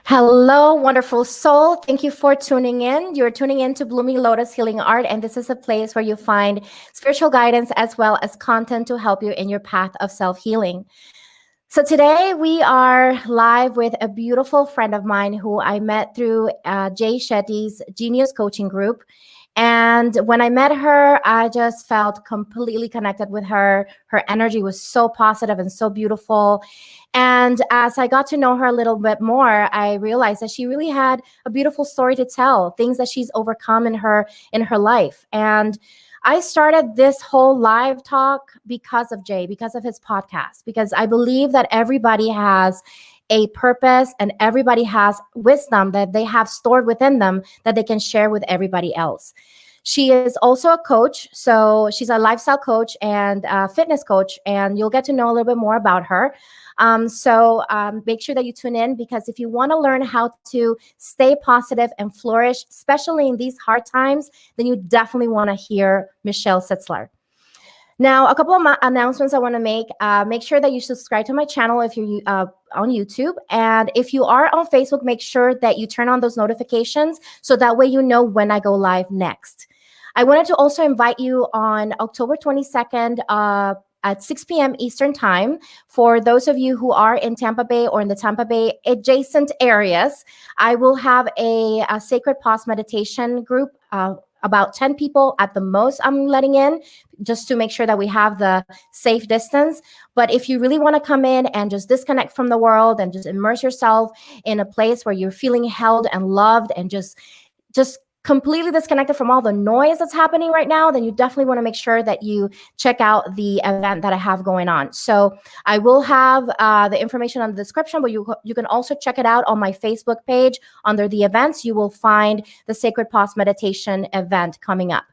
Hello, wonderful soul. Thank you for tuning in. You're tuning in to Blooming Lotus Healing Art, and this is a place where you find spiritual guidance as well as content to help you in your path of self-healing. So today we are live with a beautiful friend of mine who I met through Shetty's Genius Coaching Group. And when I met her, I just felt completely connected with her. Her energy was so positive and so beautiful. And as I got to know her a little bit more, I realized that she really had a beautiful story to tell, things that she's overcome in her life. And I started this whole live talk because of Jay, because of his podcast, because I believe that everybody has a purpose and everybody has wisdom that they have stored within them that they can share with everybody else. She is also a coach. So she's a lifestyle coach and a fitness coach, and you'll get to know a little bit more about her. So make sure that you tune in, because if you want to learn how to stay positive and flourish, especially in these hard times, then you definitely want to hear Michelle Sitzlar. Now, a couple of announcements I want to make. Make sure that you subscribe to my channel if you're on YouTube. And if you are on Facebook, make sure that you turn on those notifications so that way you know when I go live next. I wanted to also invite you on October 22nd at 6 p.m. Eastern Time. For those of you who are in Tampa Bay or in the Tampa Bay adjacent areas, I will have a sacred pause meditation group. About 10 people at the most I'm letting in, just to make sure that we have the safe distance. But if you really want to come in and just disconnect from the world and just immerse yourself in a place where you're feeling held and loved and just completely disconnected from all the noise that's happening right now, then you definitely want to make sure that you check out the event that I have going on. So I will have the information on the description, but you can also check it out on my Facebook page. Under the events, you will find the Sacred Pause Meditation event coming up.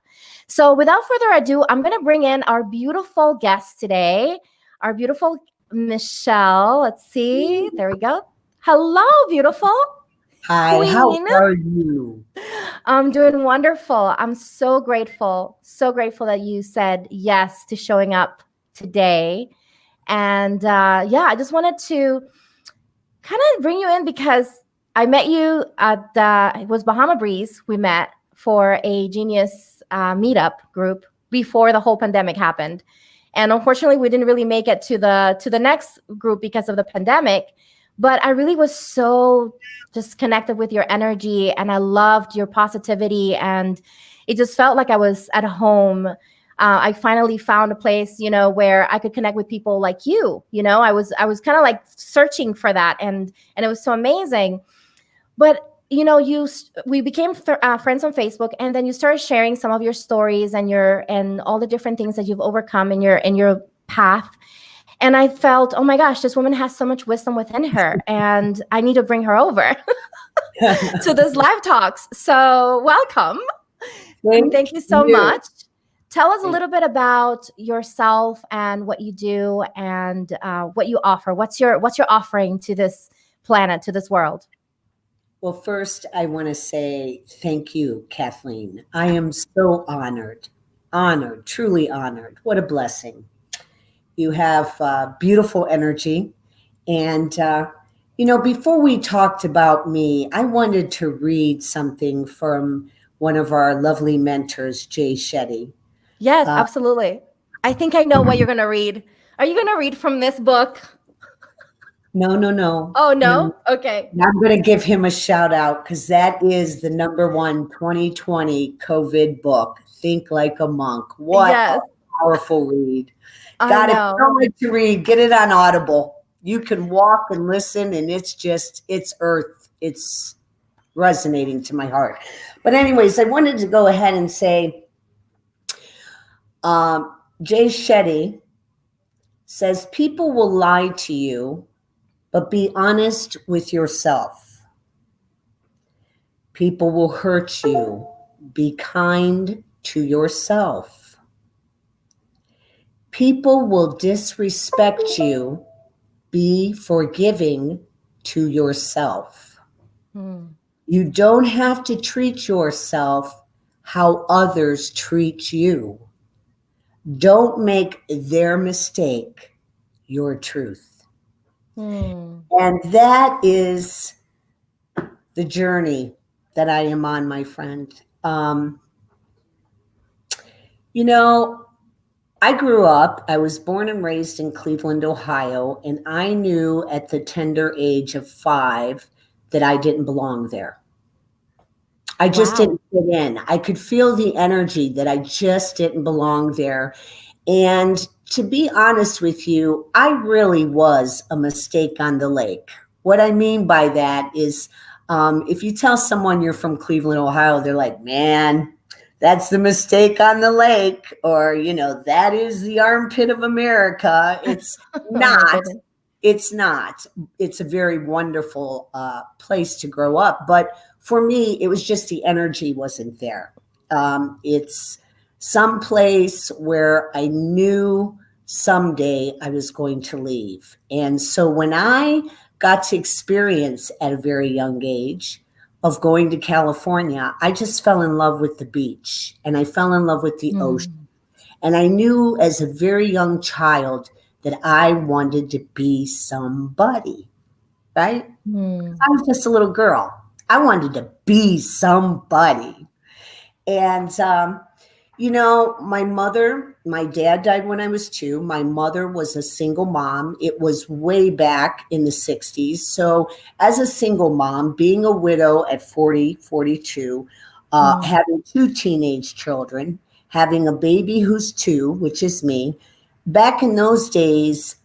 So without further ado, I'm going to bring in our beautiful guest today, our beautiful Michelle. Let's see. There we go. Hello, beautiful Hi, how queen. are you? I'm doing wonderful. I'm so grateful that you said yes to showing up today. And yeah, I just wanted to kind of bring you in because I met you at it was Bahama Breeze. We met for a Genius meetup group before the whole pandemic happened, and unfortunately, we didn't really make it to the next group because of the pandemic. But I really was so just connected with your energy, and I loved your positivity, and it just felt like I was at home. I finally found a place, where I could connect with people like you. I was kind of like searching for that, and it was so amazing. But we became friends on Facebook, and then you started sharing some of your stories and all the different things that you've overcome in your path. And I felt, oh my gosh, this woman has so much wisdom within her, and I need to bring her over to this live talks. So welcome. Thank Thank you so you. much. Tell us a little bit about yourself and what you do and what you offer. What's your offering to this planet, to this world? Well, first, I want to say thank you, Kathleen. I am so honored, truly honored. What a blessing. You have beautiful energy. And, before we talked about me, I wanted to read something from one of our lovely mentors, Jay Shetty. Yes, Uh, absolutely. I think I know what you're gonna read. Are you gonna read from this book? no, no, no. Oh No. no? Okay. And I'm going to give him a shout out because that is the number one 2020 COVID book, Think Like a Monk. What a Yes, powerful read. I God, if you know. don't like to read, get it on Audible. You can walk and listen, and it's earth. It's resonating to my heart. But, anyways, I wanted to go ahead and say Jay Shetty says people will lie to you, but be honest with yourself. People will hurt you. Be kind to yourself. People will disrespect you. Be forgiving to yourself. Hmm. You don't have to treat yourself how others treat you. Don't make their mistake your truth. Hmm. And that is the journey that I am on, my friend. Um, you know, I grew up, I was born and raised in Cleveland, Ohio, and I knew at the tender age of 5 that I didn't belong there. I just Wow. didn't fit in. I could feel the energy that I just didn't belong there. And to be honest with you, I really was a mistake on the lake. What I mean by that is if you tell someone you're from Cleveland, Ohio, they're like, man, that's the mistake on the lake, or, that is the armpit of America. It's Oh my not. goodness. It's not. It's a very wonderful place to grow up. But for me, it was just the energy wasn't there. It's some place where I knew someday I was going to leave. And so when I got to experience at a very young age of going to California, I just fell in love with the beach and I fell in love with the ocean. Hmm. And I knew as a very young child that I wanted to be somebody, right? Hmm. I was just a little girl. I wanted to be somebody. And my dad died when I was 2. My mother was a single mom. It was way back in the 60s. So, as a single mom, being a widow at 40, 42, Hmm. having 2 teenage children, having a baby who's 2, which is me, back in those days,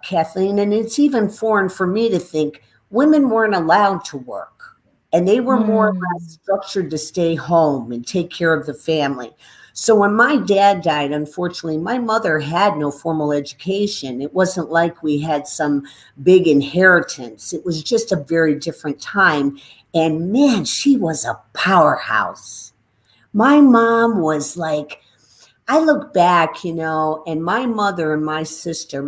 Kathleen, and it's even foreign for me to think women weren't allowed to work and they were more or less Hmm. structured to stay home and take care of the family. So when my dad died, unfortunately, my mother had no formal education. It wasn't like we had some big inheritance. It was just a very different time. And man, she was a powerhouse. My mom was like, I look back, and my mother and my sister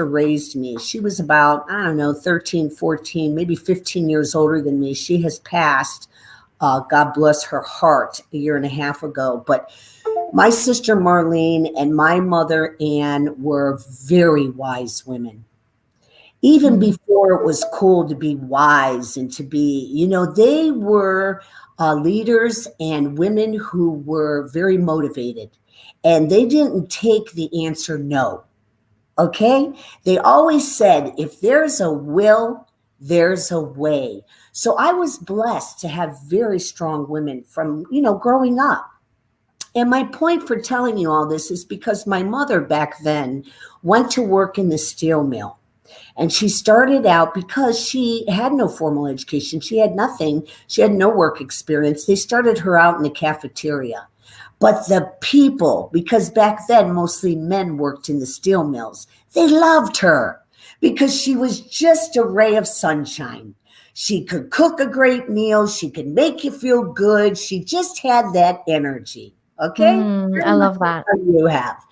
raised me. She was about, I don't know, 13, 14, maybe 15 years older than me. She has passed, God bless her heart, a year and a half ago. But my sister Marlene and my mother Ann were very wise women. Even before it was cool to be wise and to be, they were leaders and women who were very motivated. And they didn't take the answer no. Okay? They always said, if there's a will, there's a way. So I was blessed to have very strong women from, growing up. And my point for telling you all this is because my mother back then went to work in the steel mill. And she started out because she had no formal education. She had nothing. She had no work experience. They started her out in the cafeteria. But the people, because back then mostly men worked in the steel mills, they loved her because she was just a ray of sunshine. She could cook a great meal. She could make you feel good. She just had that energy. Okay? I love that. You have.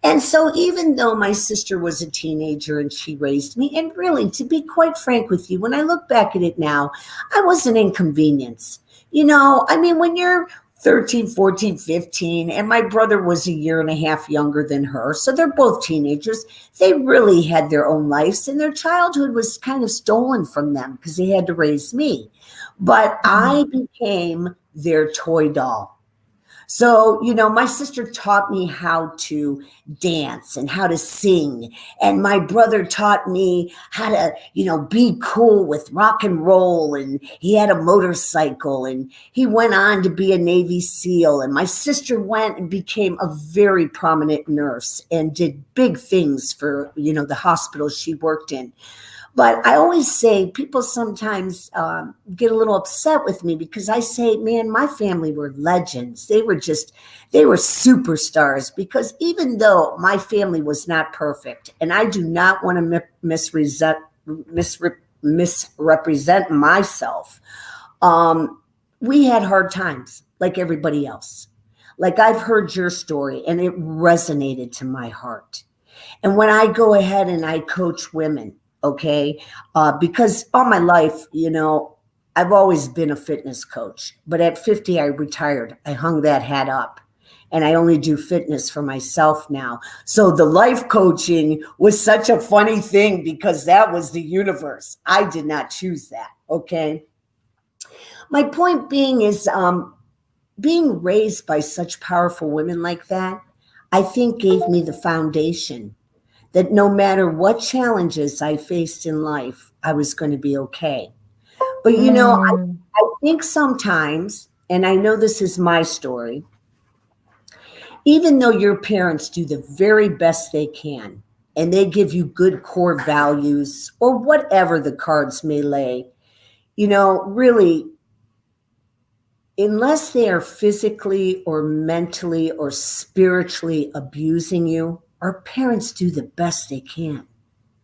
And so even though my sister was a teenager and she raised me, and really, to be quite frank with you, when I look back at it now, I was an inconvenience. When you're 13, 14, 15, and my brother was a year and a half younger than her, so they're both teenagers, they really had their own lives, and their childhood was kind of stolen from them because they had to raise me. But I became their toy doll. So, my sister taught me how to dance and how to sing. And my brother taught me how to, be cool with rock and roll. And he had a motorcycle and he went on to be a Navy SEAL. And my sister went and became a very prominent nurse and did big things for, the hospital she worked in. But I always say people sometimes get a little upset with me because I say, man, my family were legends. They were superstars because even though my family was not perfect, and I do not want to misrepresent myself, we had hard times like everybody else. Like I've heard your story and it resonated to my heart. And when I go ahead and I coach women, okay, because all my life, I've always been a fitness coach, but at 50, I retired. I hung that hat up and I only do fitness for myself now. So the life coaching was such a funny thing because that was the universe. I did not choose that. Okay. My point being is being raised by such powerful women like that, I think gave me the foundation that no matter what challenges I faced in life, I was going to be okay. But, I think sometimes, and I know this is my story, even though your parents do the very best they can, and they give you good core values or whatever the cards may lay, really, unless they are physically or mentally or spiritually abusing you, our parents do the best they can.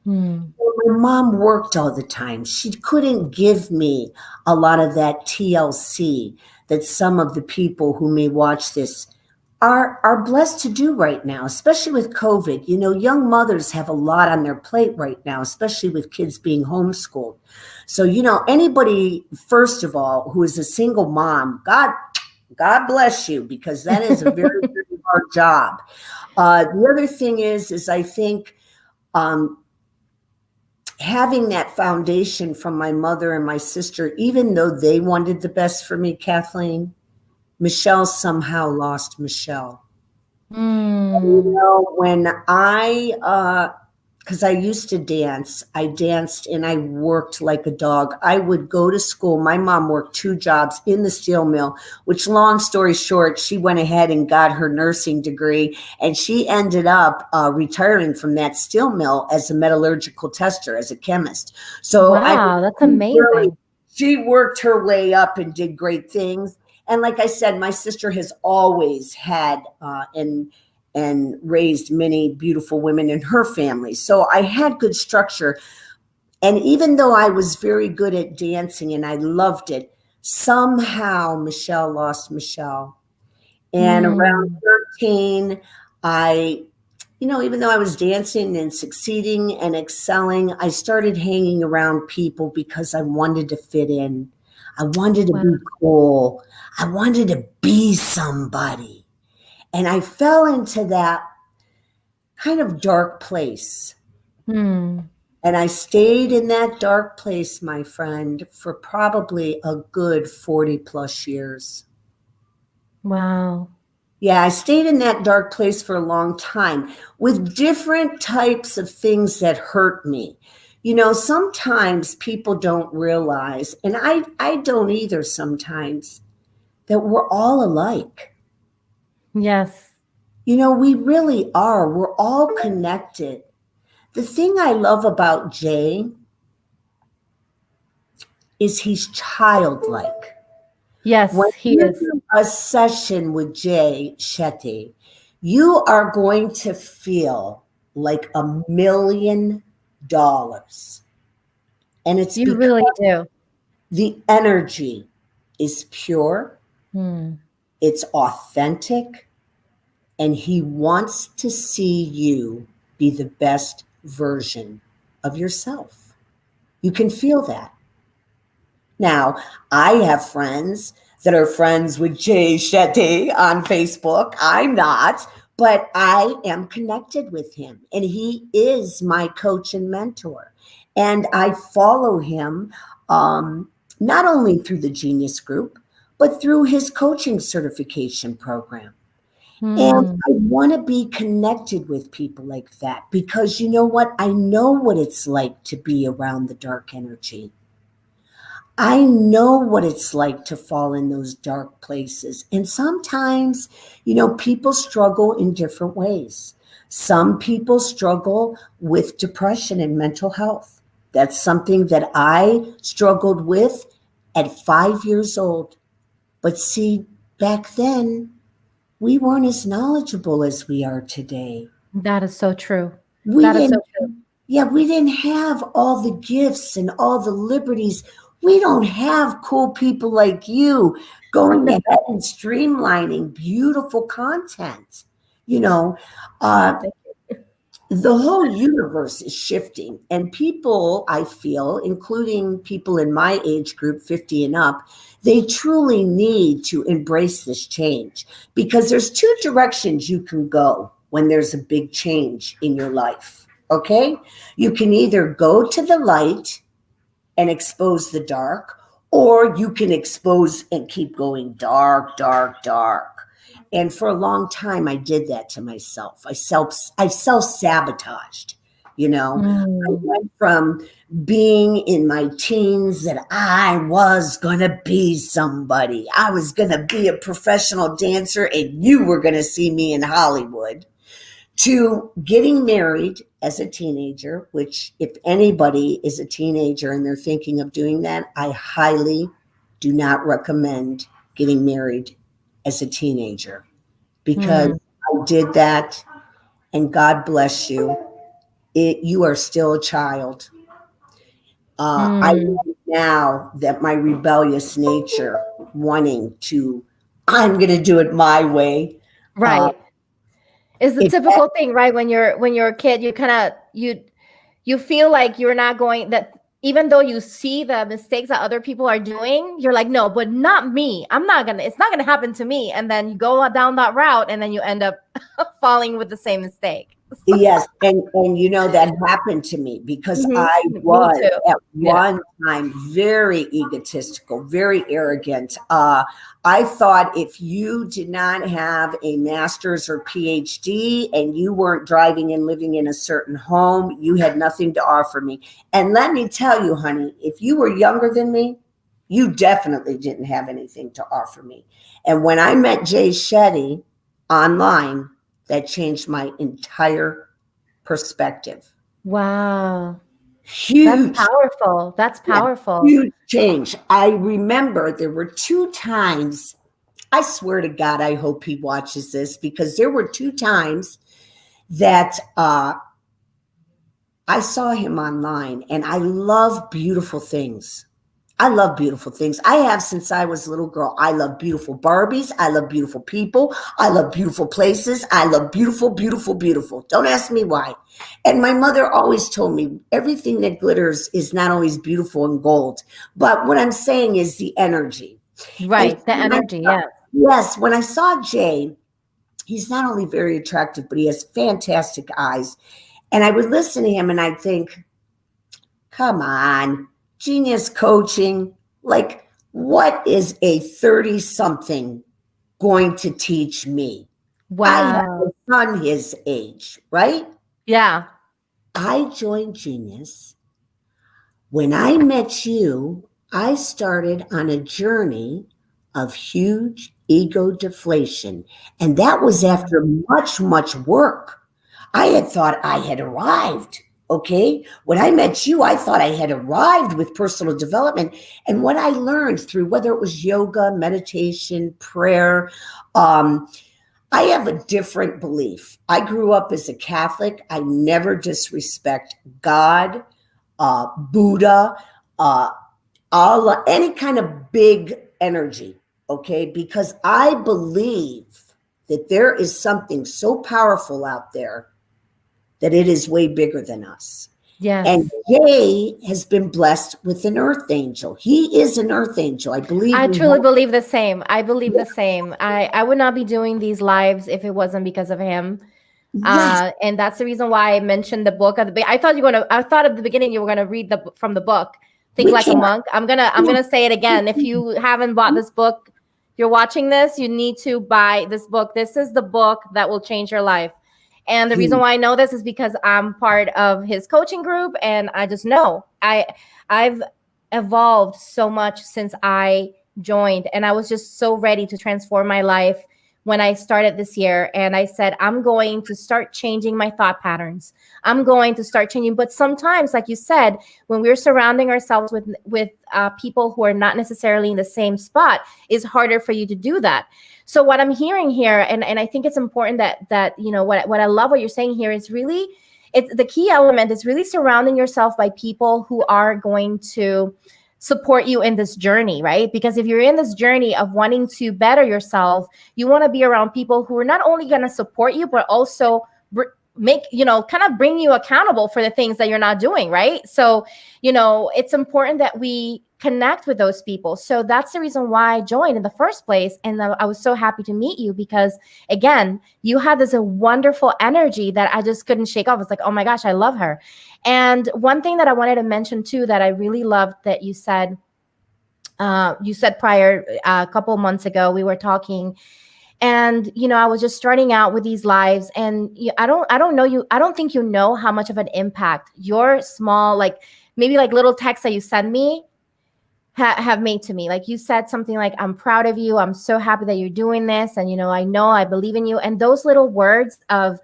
My mom worked all the time. She couldn't give me a lot of that TLC that some of the people who may watch this are blessed to do right now, especially with COVID. Young mothers have a lot on their plate right now, especially with kids being homeschooled. So, anybody, first of all, who is a single mom, God bless you, because that is a very, very hard job. The other thing is I think having that foundation from my mother and my sister, even though they wanted the best for me, Kathleen, Michelle somehow lost Michelle. When because I used to dance. I danced and I worked like a dog. I would go to school. My mom worked 2 jobs in the steel mill, which, long story short, she went ahead and got her nursing degree. And she ended up retiring from that steel mill as a metallurgical tester, as a chemist. So wow, that's amazing. She worked her way up and did great things. And like I said, my sister has always had and raised many beautiful women in her family. So I had good structure. And even though I was very good at dancing and I loved it, somehow Michelle lost Michelle. And around 13, I, even though I was dancing and succeeding and excelling, I started hanging around people because I wanted to fit in. I wanted to Wow. be cool. I wanted to be somebody. And I fell into that kind of dark place. Hmm. And I stayed in that dark place, my friend, for probably a good 40 plus years. Wow. Yeah, I stayed in that dark place for a long time with different types of things that hurt me. Sometimes people don't realize, and I don't either sometimes, that we're all alike. Yes. We really are. We're all connected. The thing I love about Jay is he's childlike. When Yes, he you is. do a session with Jay Shetty, you are going to feel like $1 million. And it's You because really do. the energy is pure, Hmm. it's authentic, and he wants to see you be the best version of yourself. You can feel that. Now, I have friends that are friends with Jay Shetty on Facebook. I'm not, but I am connected with him, and he is my coach and mentor. And I follow him not only through the Genius Group, but through his coaching certification program. And Hmm. I want to be connected with people like that because you know what? I know what it's like to be around the dark energy. I know what it's like to fall in those dark places. And sometimes, people struggle in different ways. Some people struggle with depression and mental health. That's something that I struggled with at 5 years old. But see, back then, we weren't as knowledgeable as we are today. That is so true. We That is so didn't true. Yeah, we didn't have all the gifts and all the liberties. We don't have cool people like you going ahead and streamlining beautiful content. You know, uh, Thank the whole universe is shifting, and people, I feel, including people in my age group, 50 and up, they truly need to embrace this change because there's two directions you can go when there's a big change in your life. Okay, you can either go to the light and expose the dark, or you can expose and keep going dark, dark, dark. And for a long time, I did that to myself. I self sabotaged. I you. went from being in my teens that I was gonna be somebody. I was gonna be a professional dancer, and you were gonna see me in Hollywood, to getting married as a teenager, which, if anybody is a teenager and they're thinking of doing that, I highly do not recommend getting married as a teenager because Mm. I did that, and God bless you. You are still a child. I Mm. know now that my rebellious nature, wanting to, I'm going to do it my way. Uh, Right. It's the it typical thing, right? When you're a kid, you kind of you feel like you're not going that even though you see the mistakes that other people are doing, you're like, no, but not me. It's not gonna happen to me. And then you go down that route and then you end up falling with the same mistake. Yes, and that happened to me because Mhm. I Me was too. at Yeah. one time very egotistical, very arrogant. I thought if you did not have a master's or PhD and you weren't driving and living in a certain home, you had nothing to offer me. And let me tell you, honey, if you were younger than me, you definitely didn't have anything to offer me. And when I met Jay Shetty online, that changed my entire perspective. Wow. That's Huge, powerful. That's yeah, powerful. huge change. I remember there were two times, I swear to God, I hope he watches this because there were two times that I saw him online, and I love beautiful things. I love beautiful things. I have since I was a little girl. I love beautiful Barbies. I love beautiful people. I love beautiful places. I love beautiful, beautiful, beautiful. Don't ask me why. And my mother always told me everything that glitters is not always beautiful and gold. But what I'm saying is the energy. And Right. The energy. Yeah. yes, when I saw Jay, he's not only very attractive, but he has fantastic eyes. And I would listen to him and I'd think, come on, genius coaching. Like, what is a 30 something going to teach me? I have Wow. a son his age, right? Yeah. I joined Genius. When I met you, I started on a journey of huge ego deflation. And that was after much, much work. I had thought I had arrived. Okay. When I met you, I thought I had arrived with personal development. And what I learned through whether it was yoga, meditation, prayer, I have a different belief. I grew up as a Catholic. I never disrespect God, Buddha, uh, Allah, any kind of big energy, okay? Because I believe that there is something so powerful out there that it is way bigger than us. And Yes. Jay has been blessed with an earth angel. He is an earth angel. I believe I we truly have. believe the same. I believe the same. I would not be doing these lives if it wasn't because of him. Yes, And that's the reason why I mentioned the book at the I thought I thought at the beginning you were gonna read from the book, Think we Like a can't. Monk. I'm gonna say it again. If you haven't bought this book, you're watching this, you need to buy this book. This is the book that will change your life. And the reason why I know this is because I'm part of his coaching group, and I just know I've evolved so much since I joined, and I was just so ready to transform my life when I started this year. And I said, I'm going to start changing my thought patterns. I'm going to start changing. But sometimes, like you said, when we're surrounding ourselves with people who are not necessarily in the same spot, it's harder for you to do that. So what I'm hearing here, and I think it's important that what I love what you're saying here is really, it's the key element is really surrounding yourself by people who are going to support you in this journey, right? Because if you're in this journey of wanting to better yourself, you want to be around people who are not only going to support you, but also make, kind of bring you accountable for the things that you're not doing, right? So, it's important that we connect with those people. So that's the reason why I joined in the first place. And I was so happy to meet you because, again, you had this a wonderful energy that I just couldn't shake off. It's like, oh my gosh, I love her. And one thing that I wanted to mention too, that I really loved that you said prior, a couple of months ago, we were talking, and I was just starting out with these lives, and I don't think you know how much of an impact your small, like maybe like little texts that you send me have made to me. Like you said something like, I'm proud of you, I'm so happy that you're doing this, and I believe in you. And those little words of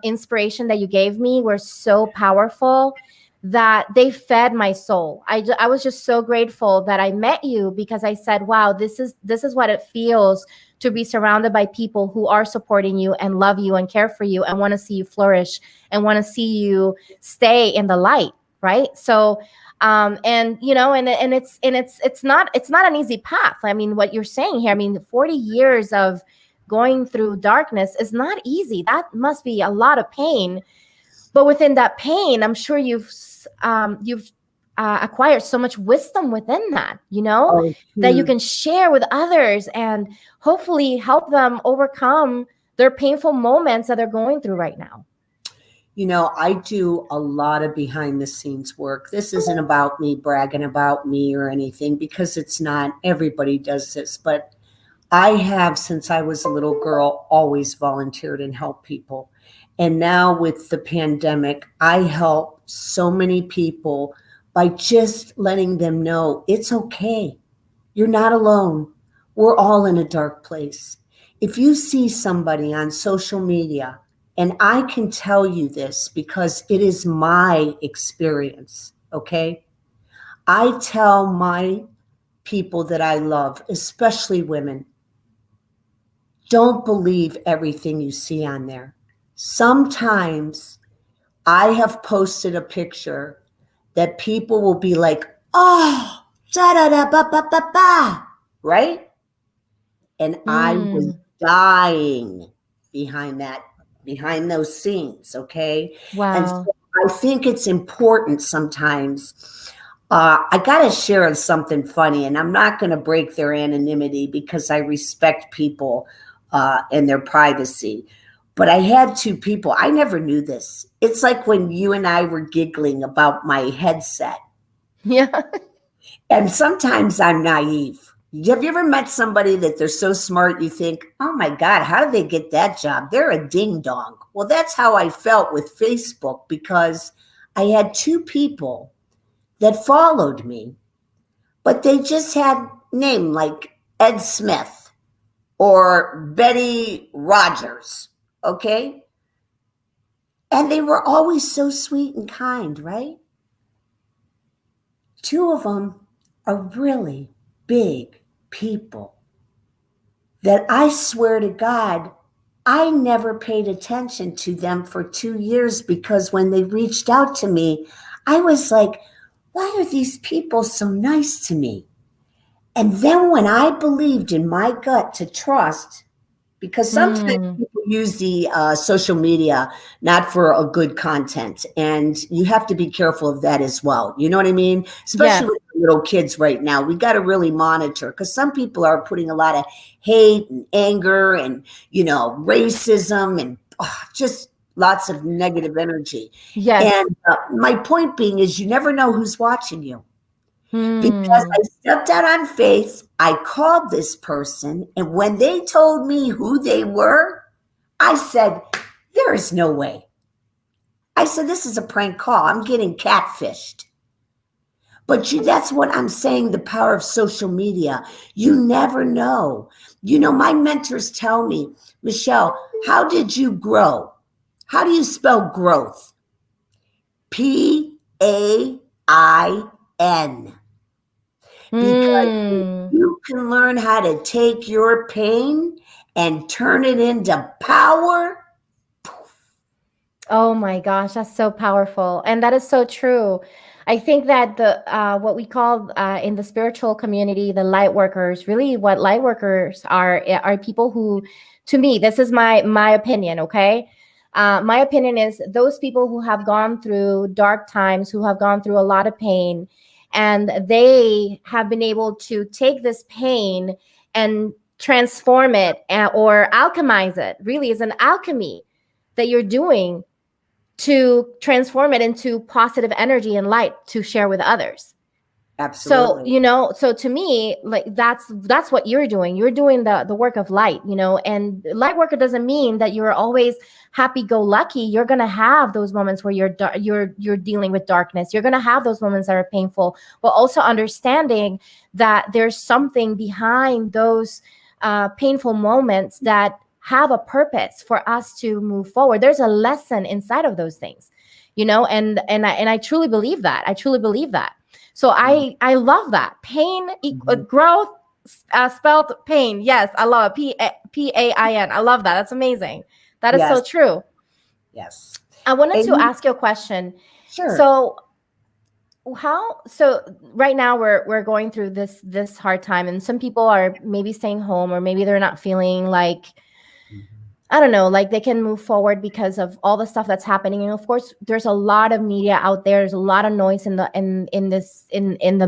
inspiration that you gave me were so powerful that they fed my soul. I was just so grateful that I met you, because I said, wow, this is what it feels to be surrounded by people who are supporting you and love you and care for you and want to see you flourish and want to see you stay in the light, right? So it's not an easy path. I mean, what you're saying here, I mean, 40 years of going through darkness is not easy. That must be a lot of pain. But within that pain, I'm sure you've acquired so much wisdom within that, Oh, that you huge. can share with others and hopefully help them overcome their painful moments that they're going through right now. I do a lot of behind the scenes work. This isn't about me bragging about me or anything, because it's not. Everybody does this. But I have, since I was a little girl, always volunteered and helped people. And now with the pandemic, I help so many people by just letting them know it's okay. You're not alone. We're all in a dark place. If you see somebody on social media, and I can tell you this because it is my experience, okay? I tell my people that I love, especially women, don't believe everything you see on there. Sometimes I have posted a picture that people will be like, oh, da-da-da-ba-ba-ba-ba, right? And I was Mm. dying behind behind those scenes, okay? And Wow. so I think it's important sometimes. I got to share something funny, and I'm not going to break their anonymity because I respect people and their privacy. But I had two people, I never knew this. It's like when you and I were giggling about my headset. Yeah. And sometimes I'm naive. Have you ever met somebody that they're so smart you think, oh my God, how did they get that job? They're a ding dong. Well, that's how I felt with Facebook because I had two people that followed me, but they just had name like Ed Smith or Betty Rogers, okay? And they were always so sweet and kind, right? Two of them are really big people that I swear to God, I never paid attention to them for 2 years because when they reached out to me, I was like, why are these people so nice to me? And then when I believed in my gut to trust, because sometimes Mm. people use the social media not for a good content, and you have to be careful of that as well. You know what I mean? Especially Yes. with little kids right now, we got to really monitor because some people are putting a lot of hate and anger and racism and just lots of negative energy. Yes. And my point being is, you never know who's watching you. Because Hmm. I stepped out on faith, I called this person, and when they told me who they were, I said, there is no way. I said, this is a prank call. I'm getting catfished. But that's what I'm saying, the power of social media. You never know. My mentors tell me, Michelle, how did you grow? How do you spell growth? Pain. Because Mm. you can learn how to take your pain and turn it into power. Oh my gosh, that's so powerful. And that is so true. I think that the what we call in the spiritual community the light workers, really what light workers are people who, to me, this is my opinion, okay? My opinion is those people who have gone through dark times, who have gone through a lot of pain, and they have been able to take this pain and transform it or alchemize it. Really, is an alchemy that you're doing to transform it into positive energy and light to share with others. So, Absolutely. so to me, like that's what you're doing. You're doing the work of light, and light worker doesn't mean that you're always happy go lucky. You're going to have those moments where you're dealing with darkness. You're going to have those moments that are painful, but also understanding that there's something behind those painful moments that have a purpose for us to move forward. There's a lesson inside of those things, and I truly believe that. I truly believe that. So I love that. Pain Mhm. growth spelled pain. Yes, I love it. Pain. I love that. That's amazing. That is so Yes. true. Yes. I wanted to And ask you a question. sure. So so right now we're going through this hard time, and some people are maybe staying home, or maybe they're not feeling like, I don't know, like they can move forward because of all the stuff that's happening. And of course, there's a lot of media out there. There's a lot of noise in the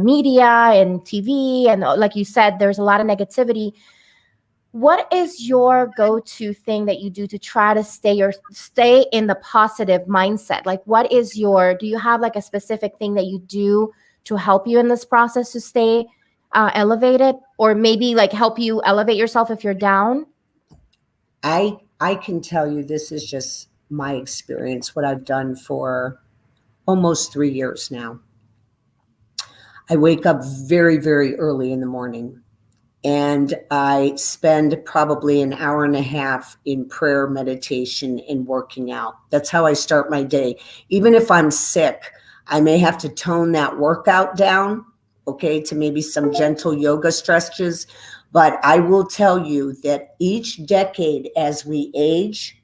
media and TV, and like you said, there's a lot of negativity. What is your go-to thing that you do to try to stay in the positive mindset? Like, do you have like a specific thing that you do to help you in this process to stay elevated, or maybe like help you elevate yourself if you're down? I can tell you this is just my experience, what I've done for almost 3 years now. I wake up very, very early in the morning, and I spend probably an hour and a half in prayer, meditation, and working out. That's how I start my day. Even if I'm sick, I may have to tone that workout down, okay, to maybe some gentle yoga stretches. But I will tell you that each decade as we age,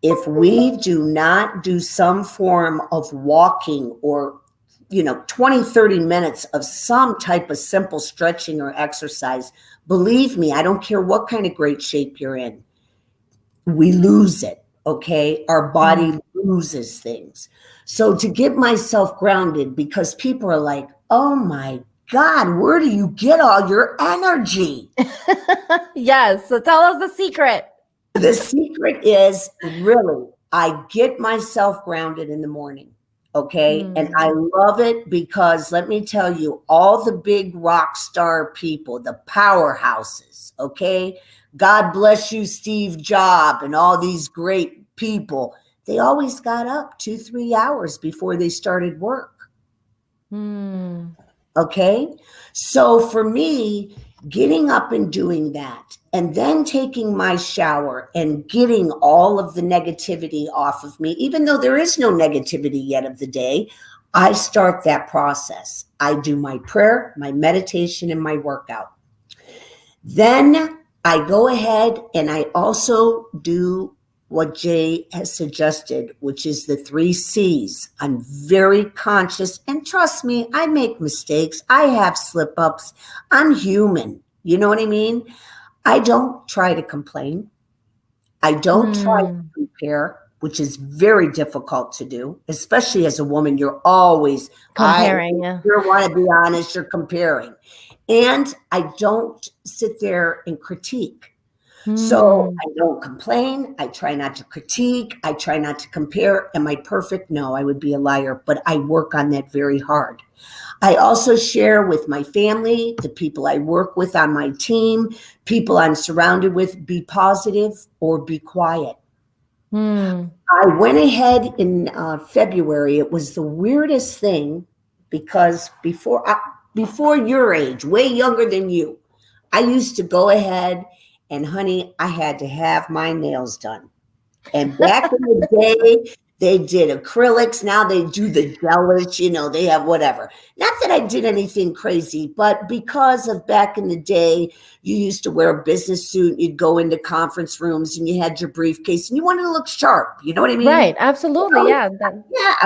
if we do not do some form of walking or 20, 30 minutes of some type of simple stretching or exercise, believe me, I don't care what kind of great shape you're in, we lose it. Okay. Our body loses things. So to get myself grounded, because people are like, oh my God, where do you get all your energy? Yes. So tell us the secret. The secret is really, I get myself grounded in the morning. Okay. And I love it because let me tell you, all the big rock star people, the powerhouses, okay. God bless you, Steve Jobs, and all these great people. They always got up 2-3 hours before they started work. Okay. So for me, getting up and doing that, and then taking my shower and getting all of the negativity off of me, even though there is no negativity yet of the day, I start that process. I do my prayer, my meditation, and my workout. Then I go ahead and I also do what Jay has suggested, which is the 3 C's. I'm very conscious, and trust me, I make mistakes. I have slip ups. I'm human. You know what I mean? I don't try to complain. I don't try to compare, which is very difficult to do, especially as a woman. You're always comparing. If you want to be honest, you're comparing. And I don't sit there and critique. So I don't complain. I try not to critique. I try not to compare. Am I perfect? No, I would be a liar, but I work on that very hard. I also share with my family, the people I work with on my team, people I'm surrounded with, be positive or be quiet. I went ahead in February. It was the weirdest thing because before your age, way younger than you, I used to go ahead and honey, I had to have my nails done. And back in the day, they did acrylics. Now they do the gelish, they have whatever. Not that I did anything crazy, but because of back in the day, you used to wear a business suit, you'd go into conference rooms and you had your briefcase and you wanted to look sharp. You know what I mean? Right. Absolutely. Yeah.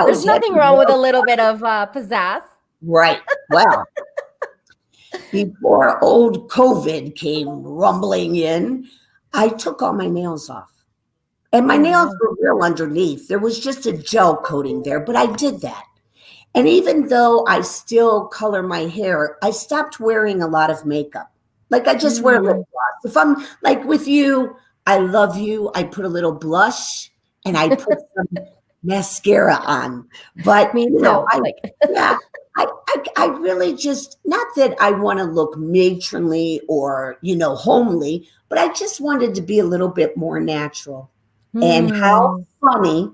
There's nothing wrong with a little bit of pizzazz. Right. Well, before old COVID came rumbling in, I took all my nails off. And my nails were real underneath. There was just a gel coating there, but I did that. And even though I still color my hair, I stopped wearing a lot of makeup. Like I just wear lip gloss. If I'm like with you, I love you. I put a little blush and I put some mascara on. But Me too. I really just, not that I want to look matronly or, homely, but I just wanted to be a little bit more natural. And how funny,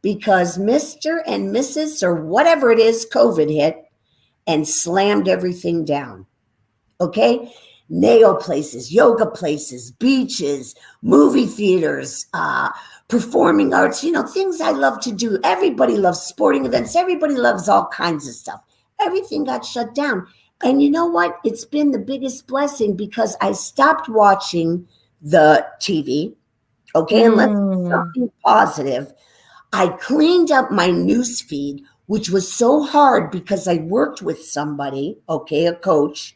because Mr. and Mrs. or whatever it is, COVID hit and slammed everything down. Okay? Nail places, yoga places, beaches, movie theaters, performing arts, things I love to do. Everybody loves sporting events. Everybody loves all kinds of stuff. Everything got shut down. And you know what? It's been the biggest blessing because I stopped watching the TV. Okay, unless it's something positive. I cleaned up my news feed, which was so hard because I worked with somebody, okay, a coach.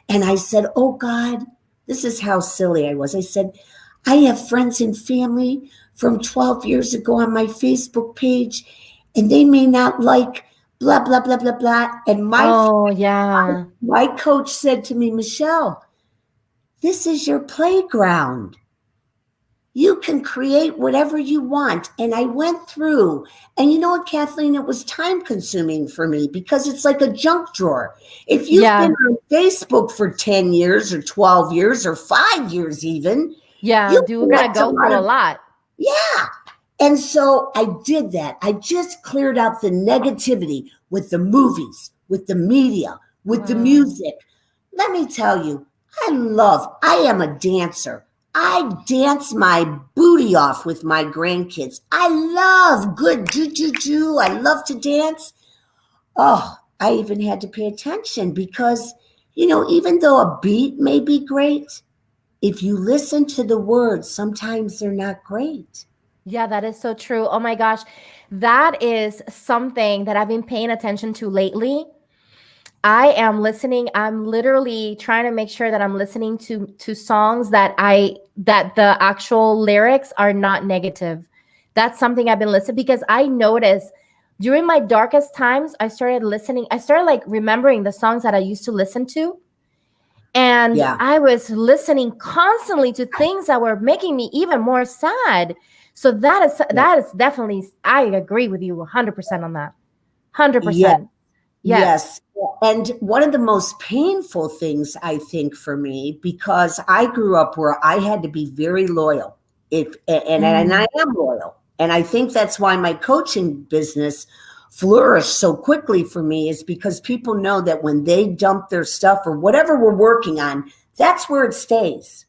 And I said, oh God, this is how silly I was. I said, I have friends and family from 12 years ago on my Facebook page, and they may not like blah, blah, blah, blah, blah. And my coach said to me, Michelle, this is your playground. You can create whatever you want. And I went through, and you know what, Kathleen, it was time consuming for me because it's like a junk drawer. If you've been on Facebook for 10 years or 12 years or 5 years even. Yeah, you're going to go through a lot. Yeah. And so I did that. I just cleared out the negativity with the movies, with the media, with the music. Let me tell you, I am a dancer. I dance my booty off with my grandkids. I love good do. I love to dance. Oh, I even had to pay attention because, even though a beat may be great, if you listen to the words, sometimes they're not great. Yeah, that is so true. Oh my gosh. That is something that I've been paying attention to lately. I am listening. I'm literally trying to make sure that I'm listening to songs that the actual lyrics are not negative. That's something I've been listening because I noticed during my darkest times, I started like remembering the songs that I used to listen to. And Yeah. I was listening constantly to things that were making me even more sad. So that is definitely, I agree with you 100% on that. Yeah. 100%. Yes. Yes. And one of the most painful things, I think, for me, because I grew up where I had to be very loyal. And I Mm, am loyal. And I think that's why my coaching business flourished so quickly for me, is because people know that when they dump their stuff or whatever we're working on, that's where it stays.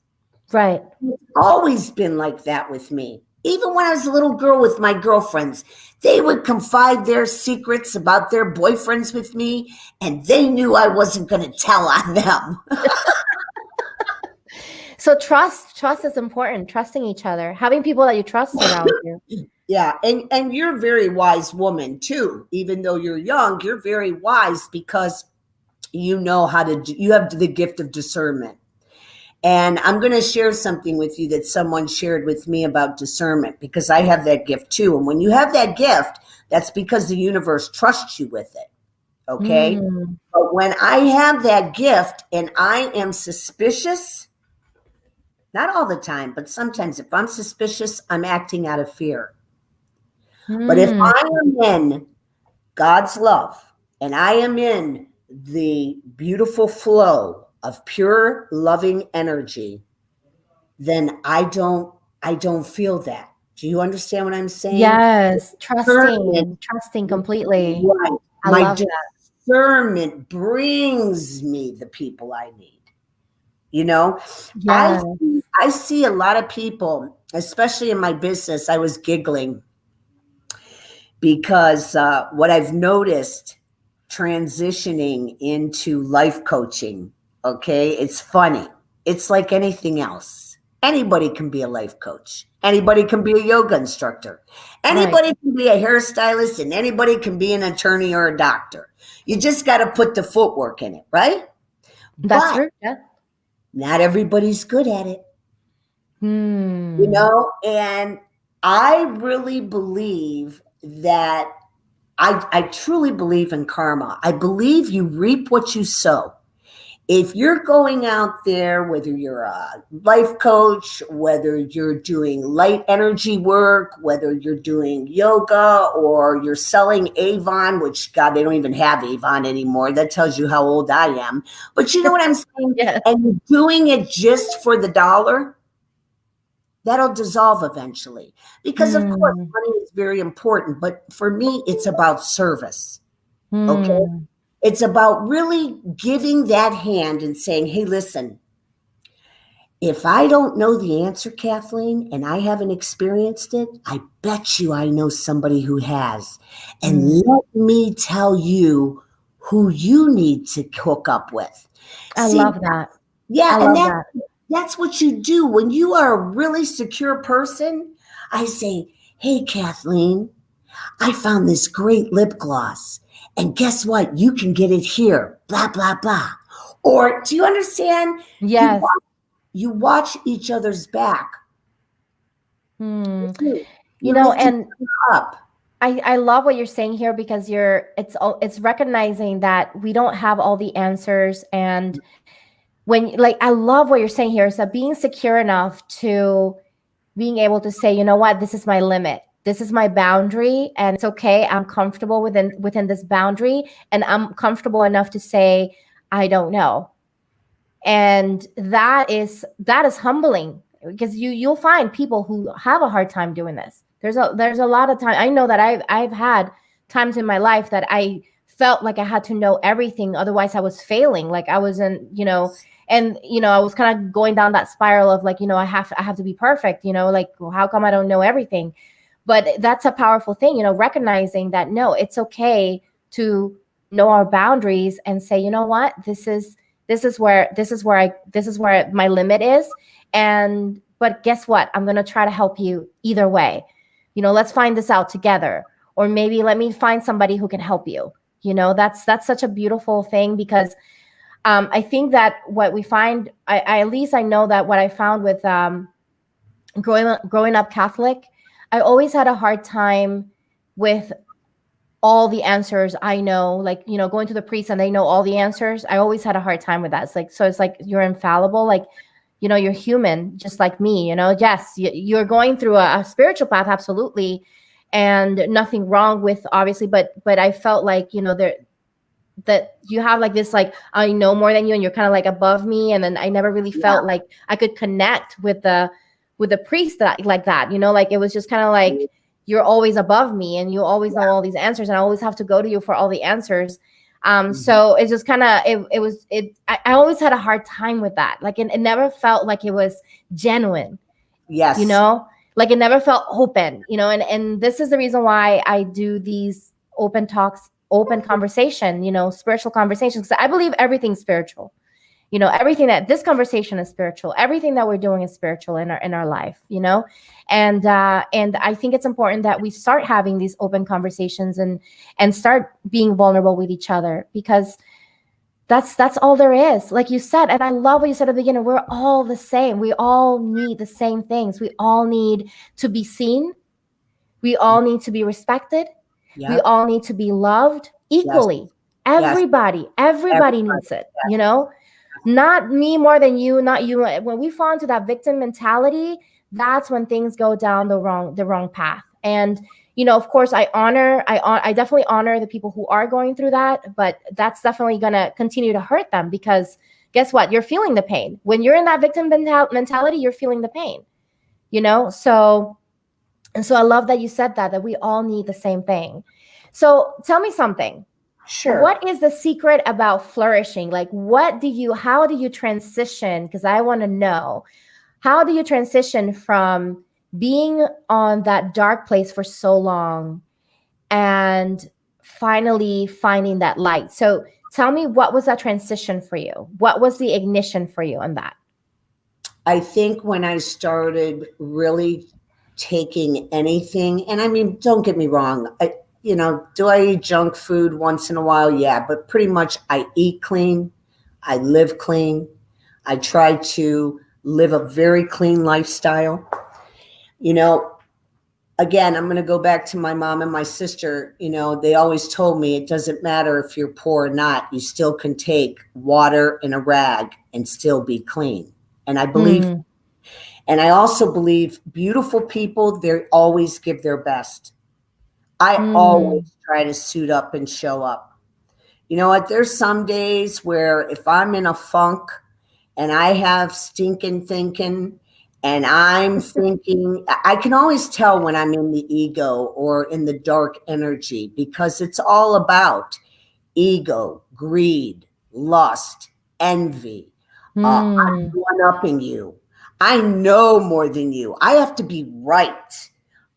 right. It's always been like that with me. Even when I was a little girl with my girlfriends, they would confide their secrets about their boyfriends with me, and they knew I wasn't going to tell on them. So trust is important. Trusting each other, having people that you trust around you. Yeah, and you're a very wise woman too. Even though you're young, you're very wise because you know how to you have the gift of discernment. And I'm going to share something with you that someone shared with me about discernment, because I have that gift too. And when you have that gift, that's because the universe trusts you with it. Okay. Mm, But when I have that gift and I am suspicious, not all the time, but sometimes if I'm suspicious, I'm acting out of fear. But if mm. I am in God's love and I am in the beautiful flow of pure loving energy, then I don't feel that. Do you understand what I'm saying? Yes, Discernment, trusting completely. right. I My love that. discernment brings me the people I need. You know, I Yeah. I see a lot of people, especially in my business. I was giggling because what I've noticed transitioning into life coaching, okay, it's funny. It's like anything else. Anybody can be a life coach. Anybody can be a yoga instructor. Right. Anybody can be a hairstylist, and anybody can be an attorney or a doctor. You just got to put the footwork in it, right? That's But true. Yeah. not everybody's good at it, Hmm. and I really believe that I truly believe in karma. I believe you reap what you sow. If you're going out there, whether you're a life coach, whether you're doing light energy work, whether you're doing yoga or you're selling Avon, which God, they don't even have Avon anymore. That tells you how old I am. But you know what I'm saying? Yes. And you're doing it just for the dollar, that'll dissolve eventually. Because, of course, Hmm. money is very important. But for me, it's about service. Okay. Hmm. It's about really giving that hand and saying, hey, listen, if I don't know the answer, Kathleen, and I haven't experienced it, I bet you I know somebody who has. Hmm. And let me tell you who you need to hook up with. I See, love that. yeah, I and love that. that's what you do when you are a really secure person. I say, hey, Kathleen, I found this great lip gloss. And guess what? You can get it here. Blah, blah, blah. Or do you understand? You Yes. you watch each other's back. Hmm. You You you know, lift each and other up. I love what you're saying here because it's recognizing that we don't have all the answers. And when, like, I love what you're saying here is that being secure enough to being able to say, you know what, this is my limit. This is my boundary, and it's okay. I'm comfortable within this boundary, and I'm comfortable enough to say, I don't know. And that is humbling because you'll find people who have a hard time doing this. There's a lot of time. I know that I've had times in my life that I felt like I had to know everything, otherwise I was failing, like I wasn't, and I was kind of going down that spiral of like, I have to be perfect, like, well, how come I don't know everything? But that's a powerful thing, recognizing that no, it's okay to know our boundaries and say, you know what, this is where my limit is. And but guess what, I'm going to try to help you either way. let's find this out together. Or maybe let me find somebody who can help you. That's such a beautiful thing, because I think that what we find, at least I know that what I found with growing up Catholic, I always had a hard time with all the answers. I know, like, going to the priest and they know all the answers. I always had a hard time with that. It's like you're infallible. Like, you're human, just like me, yes, you're going through a spiritual path. Absolutely. And nothing wrong with, obviously, but I felt like, that you have like this, like, I know more than you and you're kind of like above me. And then I never really felt like I could connect with the priest like that, like it was just kind of like, you're always above me and you always know all these answers and I always have to go to you for all the answers. So it's just kind of, I always had a hard time with that. Like it never felt like it was genuine. Yes. Like it never felt open, and this is the reason why I do these open talks, open conversation, spiritual conversations, because I believe everything's spiritual. Everything that this conversation is spiritual, everything that we're doing is spiritual in our life, and I think it's important that we start having these open conversations and start being vulnerable with each other, because that's all there is. Like you said, and I love what you said at the beginning, we're all the same. We all need the same things. We all need to be seen. We all need to be respected. Yep. We all need to be loved equally. Yes. Everybody needs it, Not me more than you, not you. When we fall into that victim mentality, that's when things go down the wrong path. And of course, I definitely honor the people who are going through that, but that's definitely going to continue to hurt them, because guess what? You're feeling the pain. When you're in that victim mentality, you're feeling the pain, So I love that you said that we all need the same thing. So tell me something. Sure. What is the secret about flourishing? Like, how do you transition? Because I want to know, how do you transition from being on that dark place for so long and finally finding that light? So tell me, what was that transition for you? What was the ignition for you on that? I think when I started really taking anything, and I mean, don't get me wrong, do I eat junk food once in a while? Yeah, but pretty much I eat clean. I live clean. I try to live a very clean lifestyle. Again, I'm going to go back to my mom and my sister. They always told me it doesn't matter if you're poor or not. You still can take water in a rag and still be clean. And I believe, and I also believe beautiful people, they always give their best. I always try to suit up and show up. You know what? There's some days where if I'm in a funk and I have stinking thinking and I'm thinking, I can always tell when I'm in the ego or in the dark energy, because it's all about ego, greed, lust, envy. I'm one-upping you. I know more than you. I have to be right.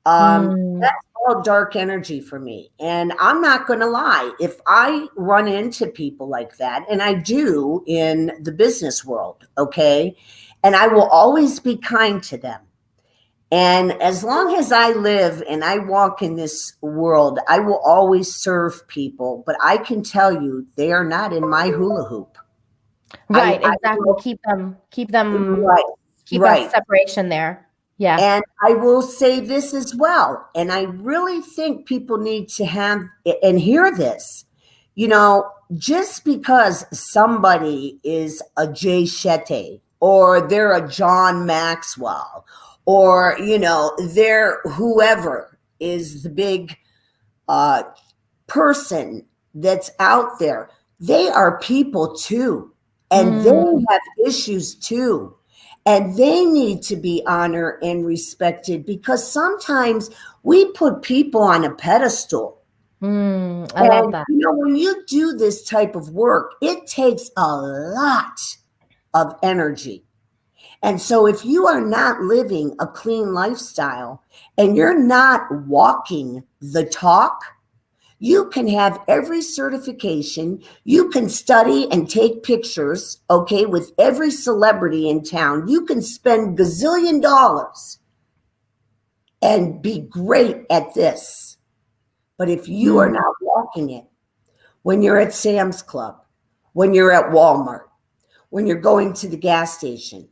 That's all dark energy for me. And I'm not going to lie. If I run into people like that, and I do in the business world, okay, and I will always be kind to them. And as long as I live and I walk in this world, I will always serve people. But I can tell you, they are not in my hula hoop. Right, exactly. Keep them right. Keep that separation there. Yeah. And I will say this as well. And I really think people need to have and hear this. Just because somebody is a Jay Shetty, or they're a John Maxwell, or, they're whoever is the big person that's out there, they are people too. And they have issues too. And they need to be honored and respected, because sometimes we put people on a pedestal. I love that. When you do this type of work, it takes a lot of energy. And so if you are not living a clean lifestyle and you're not walking the talk, you can have every certification. You can study and take pictures, okay, with every celebrity in town. You can spend gazillion dollars. and be great at this. But if you are not walking it, when you're at Sam's Club, when you're at Walmart, when you're going to the gas station,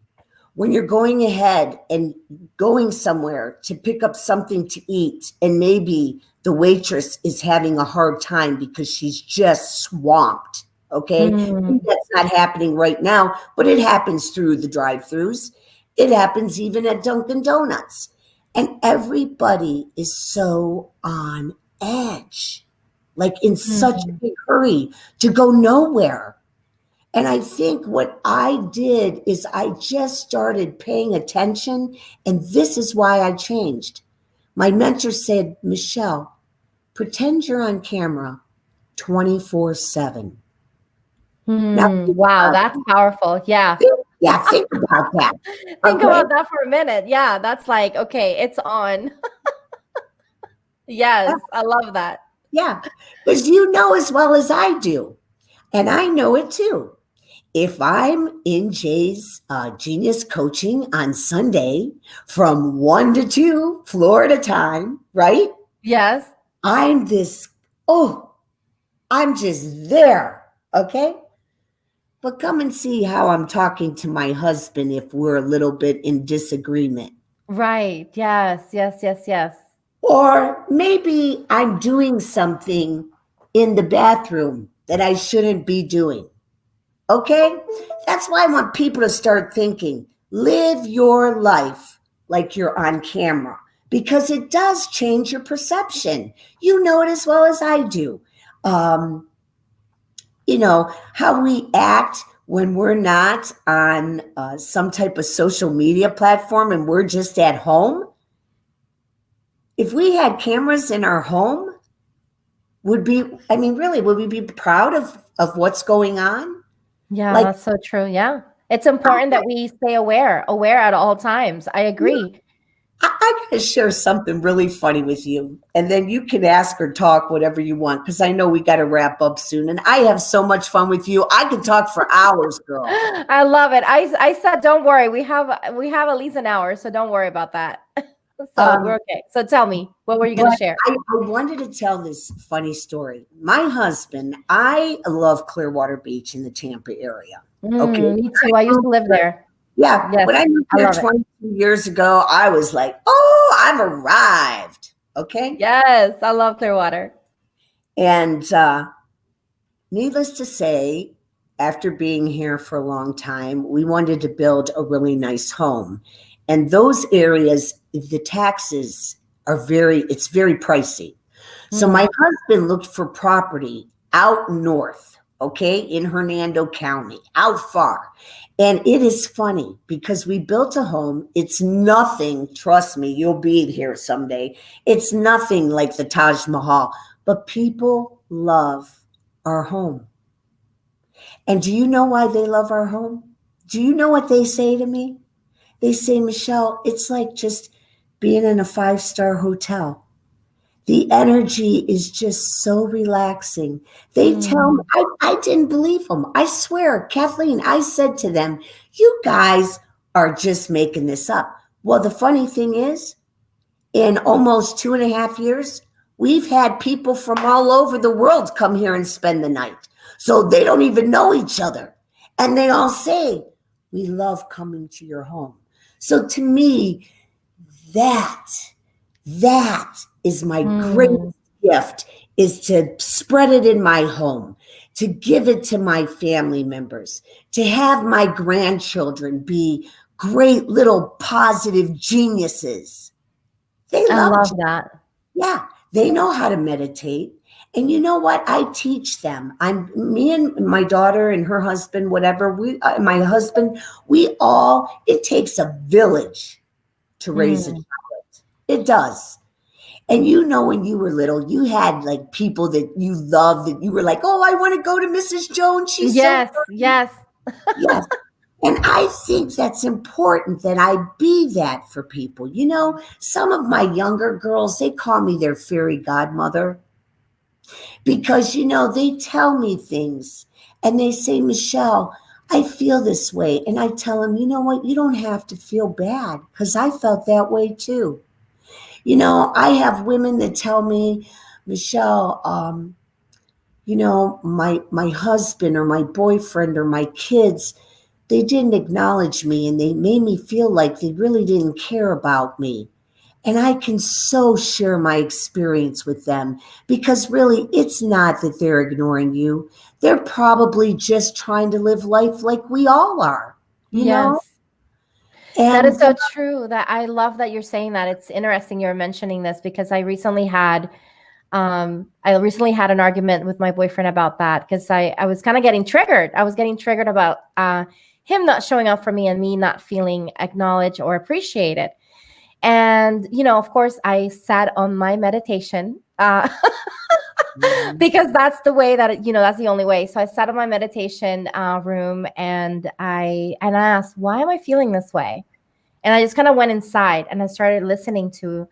when you're going ahead and going somewhere to pick up something to eat, and maybe the waitress is having a hard time because she's just swamped, okay? That's not happening right now, but it happens through the drive-thrus. It happens even at Dunkin' Donuts. And everybody is so on edge, like in such a big hurry to go nowhere. And I think what I did is I just started paying attention, and this is why I changed. My mentor said, Michelle, pretend you're on camera 24/7. Wow, that's powerful. Yeah. Think about that. Think about that for a minute. Yeah, that's like, okay, it's on. Yes, I love that. Yeah, because you know as well as I do, and I know it too. If I'm in Jay's Genius Coaching on Sunday from 1 to 2, Florida time, right? Yes. I'm just there, okay? But come and see how I'm talking to my husband if we're a little bit in disagreement. Right. Yes, yes, yes, yes. Or maybe I'm doing something in the bathroom that I shouldn't be doing. Okay? That's why I want people to start thinking, live your life like you're on camera, because it does change your perception. You know it as well as I do. You know, how we act when we're not on some type of social media platform and we're just at home. If we had cameras in our home, would we be proud of what's going on? Yeah, that's so true. Yeah. It's important that we stay aware at all times. I agree. I got to share something really funny with you, and then you can ask or talk whatever you want, because I know we got to wrap up soon, and I have so much fun with you. I could talk for hours, girl. I love it. I said, don't worry. We have at least an hour, so don't worry about that. So we're okay. So tell me, what were you going to share? I wanted to tell this funny story. My husband, I love Clearwater Beach in the Tampa area. Okay, me too. I used to live there. Yeah, yes, when I moved there 22 years ago, I was like, oh, I've arrived. Okay. Yes, I love Clearwater. And needless to say, after being here for a long time, we wanted to build a really nice home. And those areas, the taxes it's very pricey. So my husband looked for property out north, okay, in Hernando County, out far. And it is funny because we built a home. It's nothing, trust me, you'll be here someday. It's nothing like the Taj Mahal, but people love our home. And do you know why they love our home? Do you know what they say to me? They say, Michelle, it's like just being in a 5-star hotel. The energy is just so relaxing. They tell me, I didn't believe them. I swear, Kathleen, I said to them, you guys are just making this up. Well, the funny thing is, in almost 2.5 years, we've had people from all over the world come here and spend the night. So they don't even know each other. And they all say, we love coming to your home. So to me, that is my greatest gift, is to spread it in my home, to give it to my family members, to have my grandchildren be great little positive geniuses. They love that. Yeah, they know how to meditate. And you know what? I teach them. Me and my daughter and her husband, whatever, my husband, it takes a village to raise a child. It does. And you know, when you were little, you had like people that you loved, that you were like, oh, I want to go to Mrs. Jones. She's yes. Yes. And I think that's important that I be that for people. You know, some of my younger girls, they call me their fairy godmother because, you know, they tell me things and they say, Michelle, I feel this way. And I tell them, you know what? You don't have to feel bad, because I felt that way too. I have women that tell me, Michelle, my husband or my boyfriend or my kids, they didn't acknowledge me and they made me feel like they really didn't care about me. And I can so share my experience with them because really it's not that they're ignoring you. They're probably just trying to live life like we all are, you know? Yes. That is And so true. That I love that you're saying that. It's interesting you're mentioning this because I recently had an argument with my boyfriend about that because I was kind of getting triggered. I was getting triggered about him not showing up for me and me not feeling acknowledged or appreciated. And, of course, I sat on my meditation because that's the way that, that's the only way. So I sat in my meditation room and I asked, why am I feeling this way? And I just kind of went inside and I started listening to.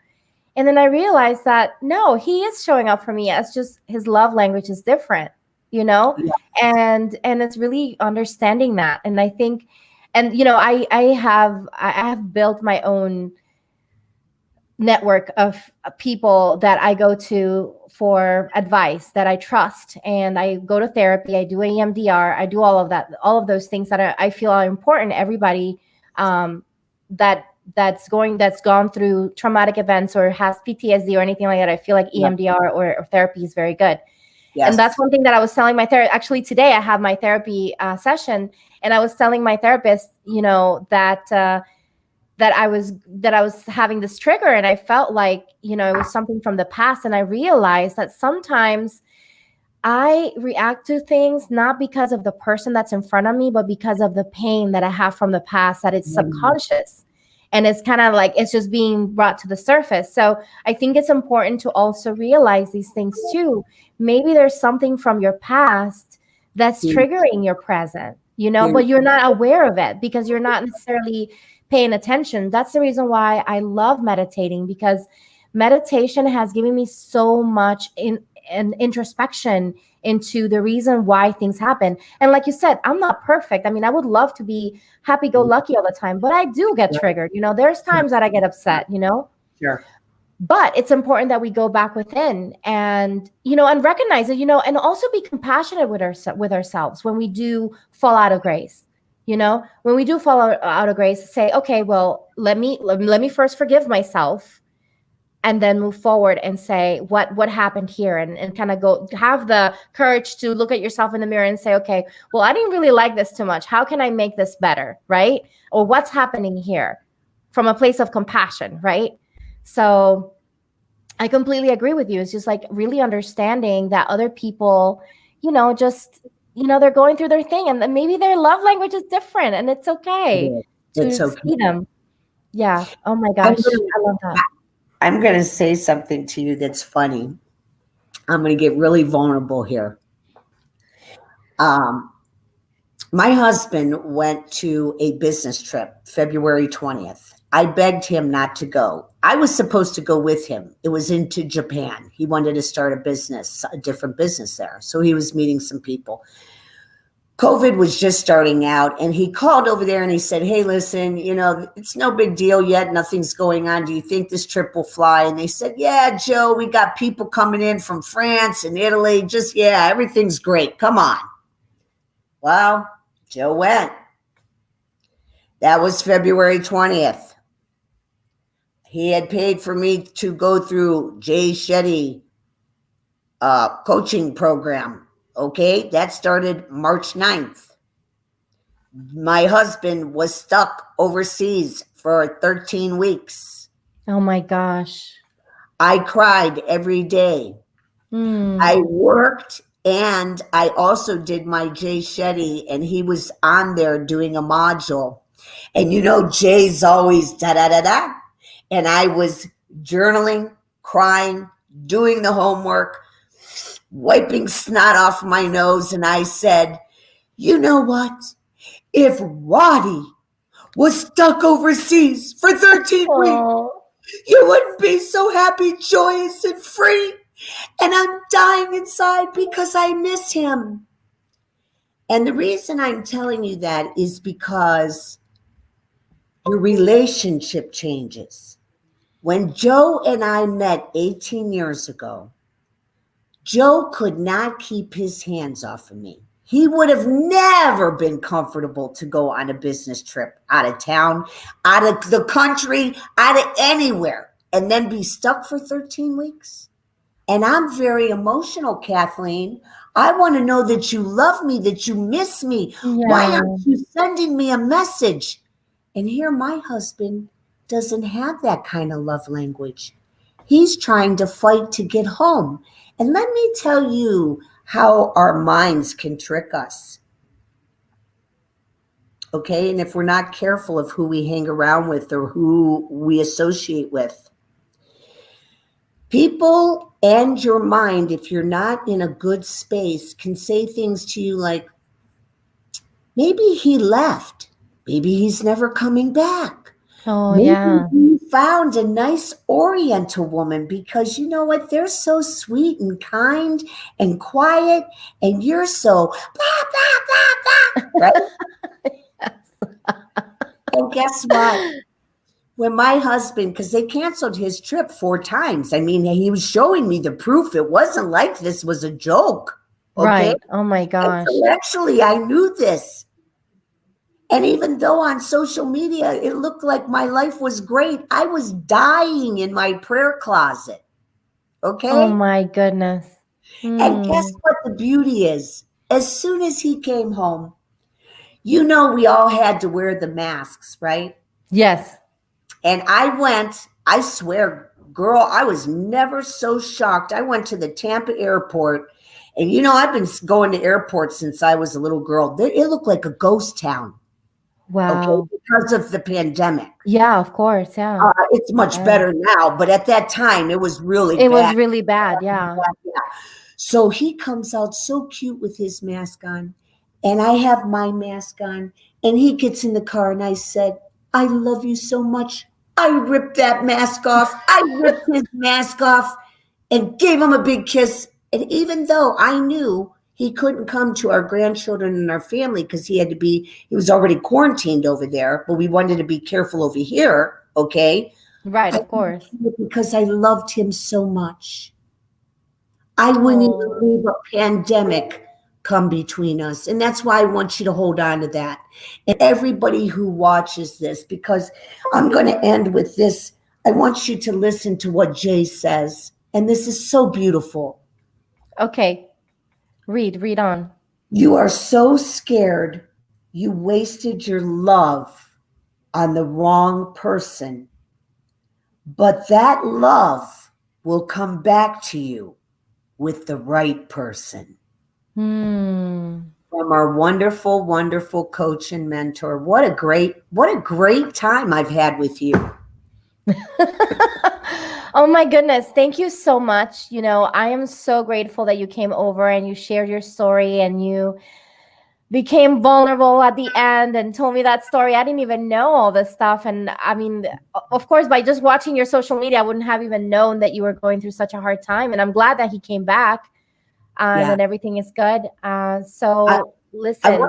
And then I realized that no, he is showing up for me. It's just his love language is different, you know? yeah, And it's really understanding that. And I think, and I have built my own network of people that I go to for advice that I trust. And I go to therapy, I do EMDR, I do all of that, all of those things that I feel are important. Everybody um, that's gone through traumatic events or has PTSD or anything like that, I feel like yeah, EMDR or therapy is very good. And that's yes, one thing that I was telling my therapist. Actually, today I have my therapy session, and I was telling my therapist, that I was having this trigger, and I felt like, it was something from the past, and I realized that sometimes I react to things not because of the person that's in front of me, but because of the pain that I have from the past, that it's mm, subconscious. And it's kind of like it's just being brought to the surface. So I think it's important to also realize these things too. Maybe there's something from your past that's yeah, triggering your present, yeah, but you're not aware of it because you're not necessarily paying attention. That's the reason why I love meditating, because meditation has given me so much in an introspection into the reason why things happen. And like you said, I'm not perfect. I mean, I would love to be happy go lucky all the time, but I do get triggered. There's times that I get upset, sure. but it's important that we go back within and, and recognize it, and also be compassionate with ourselves when we do fall out of grace. When we do fall out of grace, say, okay, well, let me first forgive myself and then move forward and say what happened here, and kind of go have the courage to look at yourself in the mirror and say, okay, well, I didn't really like this too much. How can I make this better? Right? Or what's happening here, from a place of compassion, right? So I completely agree with you. It's just like really understanding that other people, just, they're going through their thing, and then maybe their love language is different, and it's It okay is. It's to okay. see them. Yeah. Oh my I'm gosh, gonna, I love that. I'm gonna say something to you that's funny. I'm gonna get really vulnerable here. Um, my husband went to a business trip February 20th. I begged him not to go. I was supposed to go with him. It was into Japan. He wanted to start a different business there. So he was meeting some people. COVID was just starting out, and he called over there and he said, hey, listen, it's no big deal yet. Nothing's going on. Do you think this trip will fly? And they said, yeah, Joe, we got people coming in from France and Italy. Just, yeah, everything's great. Come on. Well, Joe went. That was February 20th. He had paid for me to go through Shetty coaching program. Okay, that started March 9th. My husband was stuck overseas for 13 weeks. Oh my gosh. I cried every day. I Mm. worked, and I also did my Shetty, and he was on there doing a module. And Jay's always da da da da. And I was journaling, crying, doing the homework, wiping snot off my nose. And I said, you know what? If Waddy was stuck overseas for 13 weeks, Oh. you wouldn't be so happy, joyous, and free. And I'm dying inside because I miss him. And the reason I'm telling you that is because your relationship changes. When Joe and I met 18 years ago, Joe could not keep his hands off of me. He would have never been comfortable to go on a business trip out of town, out of the country, out of anywhere, and then be stuck for 13 weeks. And I'm very emotional, Kathleen. I want to know that you love me, that you miss me. Why aren't you sending me a message? And here my husband doesn't have that kind of love language. He's trying to fight to get home. And let me tell you how our minds can trick us. Okay? And if we're not careful of who we hang around with or who we associate with, people and your mind, if you're not in a good space, can say things to you like, maybe he left. Maybe he's never coming back. Oh, Maybe yeah. you found a nice Oriental woman because you know what? They're so sweet and kind and quiet, and you're so blah, blah, blah, blah, right? Yes. And guess what? When my husband, because they canceled his trip 4 times. I mean, he was showing me the proof. It wasn't like this was a joke. Okay? Right. Oh my gosh. Intellectually, I knew this. And even though on social media, it looked like my life was great, I was dying in my prayer closet. Okay? Oh my goodness. And guess what the beauty is? As soon as he came home, you know, we all had to wear the masks, right? Yes. And I swear, girl, I was never so shocked. I went to the Tampa airport, and you know, I've been going to airports since I was a little girl. It looked like a ghost town. Wow. Okay, because of the pandemic. Yeah, of course. Yeah. It's much better now, but at that time, it was really bad. It was really bad. Yeah. So he comes out so cute with his mask on, and I have my mask on, and he gets in the car, and I said, I love you so much. I ripped that mask off. I ripped his mask off and gave him a big kiss. And even though I knew he couldn't come to our grandchildren and our family because he was already quarantined over there, but we wanted to be careful over here, okay? Right, of course. Because I loved him so much. I wouldn't even leave a pandemic come between us. And that's why I want you to hold on to that. And everybody who watches this, because I'm going to end with this, I want you to listen to what Jay says. And this is so beautiful. Okay. Read on. You are so scared you wasted your love on the wrong person. But that love will come back to you with the right person. From our wonderful, wonderful coach and mentor. What a great time I've had with you. Oh my goodness. Thank you so much. You know, I am so grateful that you came over and you shared your story and you became vulnerable at the end and told me that story. I didn't even know all this stuff. And I mean, of course, by just watching your social media, I wouldn't have even known that you were going through such a hard time. And I'm glad that he came back and everything is good. Listen.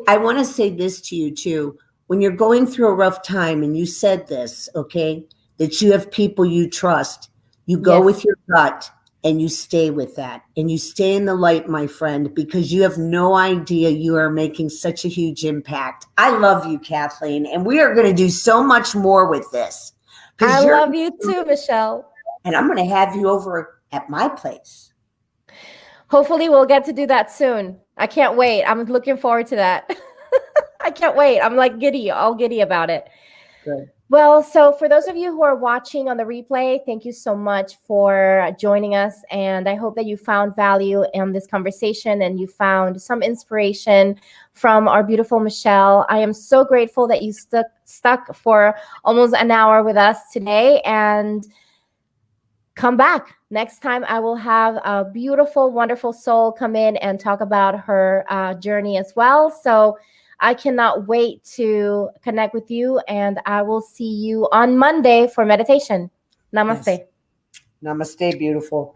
I want to say this to you too. When you're going through a rough time, and you said this, okay, that you have people you trust, you go with your gut and you stay with that. And you stay in the light, my friend, because you have no idea you are making such a huge impact. I love you, Kathleen, and we are going to do so much more with this. I love you too, Michelle. And I'm going to have you over at my place. Hopefully we'll get to do that soon. I can't wait. I'm looking forward to that. I can't wait. I'm like all giddy about it. Good. Well, so for those of you who are watching on the replay, thank you so much for joining us. And I hope that you found value in this conversation and you found some inspiration from our beautiful Michelle. I am so grateful that you stuck for almost an hour with us today, and come back. Next time I will have a beautiful, wonderful soul come in and talk about her journey as well. So I cannot wait to connect with you, and I will see you on Monday for meditation. Namaste. Yes. Namaste, beautiful.